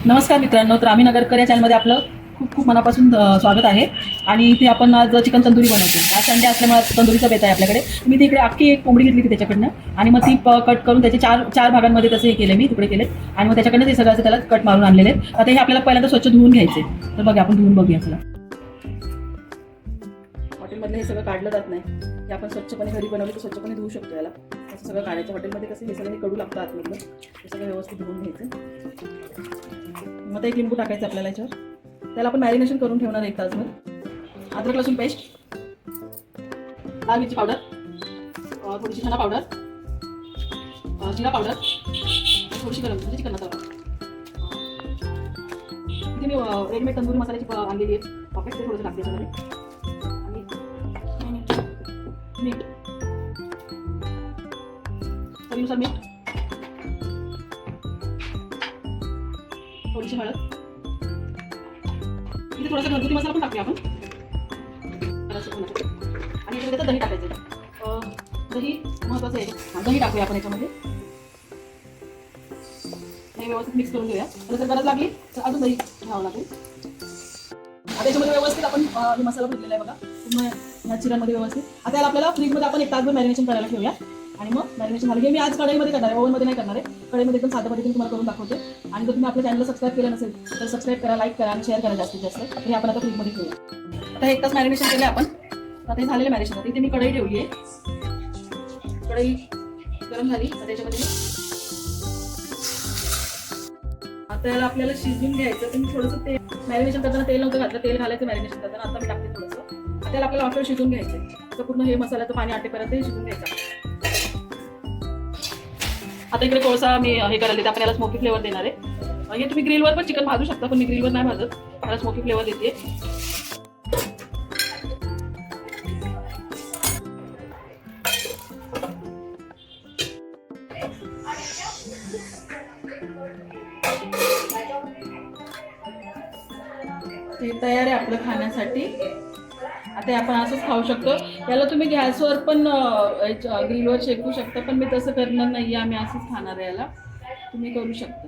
नमस्कार मित्रांनो, तर आम्ही नगरकर या चॅनलमध्ये आपलं खूप खूप मनापासून स्वागत आहे. आणि इथे आपण आज चिकन तंदुरी बनवतो. आज संडे असल्यामुळे तंदुरीचा बेत आहे आपल्याकडे. मी ती इकडे अख्खी एक कोंबडी घेतली त्याच्याकडनं आणि मग ती कट करून त्याचे चार भागांमध्ये तसे हे केले, मी तुकडे केले आणि मग त्याच्याकडनं ते सगळं त्याला कट मारून आणलेले. आता हे आपल्याला पहिल्यांदा स्वच्छ धुवून घ्यायचे. तर बघा, आपण धुवून बघूया. चला, हॉटेलमधलं हे सगळं काढलं जात नाही. हे आपण स्वच्छपणे घरी बनवलं तर स्वच्छपणे धुवू शकतो. याला असं सगळं काढायचं. हॉटेलमध्ये कसं हे सगळं कडू लागतं आतमधलं, हे सगळं व्यवस्थित धुवून घ्यायचं. मग एक लिंबू टाकायचं आपल्याला याच्यावर. त्याला आपण मॅरिनेशन करून ठेवणार 1 तासभर. अद्रक लसूण पेस्ट, लाल मिरची पावडर, थोडीशी धना पावडर, जिरा पावडर, थोडीशी गरम म्हणजे चिकन मसाला. इथे मी रेडीमेड तंदुरी मसाल्याची आणलेली आहे पॉकेट, ते थोडंसं टाकते त्याच्यामध्ये. आणि मीठ, चवीनुसार मीठ, थोडीशी हळद. इथे थोडासा घरगुती मसाला पण टाकूया आपण. आणि याच्यामध्ये दही टाकायचं. दही महत्वाचं आहे. दही टाकूया आपण याच्यामध्ये. हे व्यवस्थित मिक्स करून घेऊया. जर गरज लागली तर अजून दही घ्यावं लागेल. आता याच्यामध्ये व्यवस्थित आपण हे मसाला भरलेला आहे बघा पूर्ण ह्या चिकनमध्ये व्यवस्थित. आता याला आपल्याला फ्रीजमध्ये आपण 1 तासभर मॅरिनेशन करायला ठेवूया. आणि मग मॅरिनेशन झालं. हे मी आज कढईमध्ये करणार आहे, ओव्हनमध्ये नाही करणार आहे. कढईमध्ये एकदम साध्या पद्धतीने तुम्हाला करून दाखवते. आणि जर तुम्ही आपल्या चॅनलला सबस्क्राईब केलं नसेल तर सबस्क्राईब करा, लाईक करा आणि शेअर करा जास्तीत जास्त. तर हे आपण आता फ्रीजमध्ये ठेवूया. आता 1 तास मॅरिनेशन केले आपण. आता हे झालेलं मॅरिनेशन. आता इथे मी कढई ठेवली आहे. कढई गरम झाली. आता त्याच्यामध्ये आता याला आपल्याला शिजवून घ्यायचं. तुम्ही थोडंसं तेल, मॅरिनेशन करताना तेल नव्हतं घातलं, तेल घालायचं मॅरिनेशन करताना. आता मी टाकते थोडंसं. आता याला आपल्याला वाफेवर शिजवून घ्यायचं. तर पूर्ण हे मसाल्याचं पाणी आटेपर्यंत हे शिजवून घ्यायचं. आता इकडे कोळसा मी हे करायला देते. आपण याला स्मोकी फ्लेवर देणार आहे. हे तुम्ही ग्रिलवर पण चिकन भाजू शकता, पण मी ग्रिलवर नाही भाजत. त्याला स्मोकी फ्लेवर देते. हे तयार आहे आपलं खाण्यासाठी. आता आपण असंच खाऊ शकतो. याला तुम्ही गॅसवर पण ग्रिलवर शेकू शकता, पण मी तसं करणार नाही. आम्ही असंच खाणार आहे. याला तुम्ही करू शकता.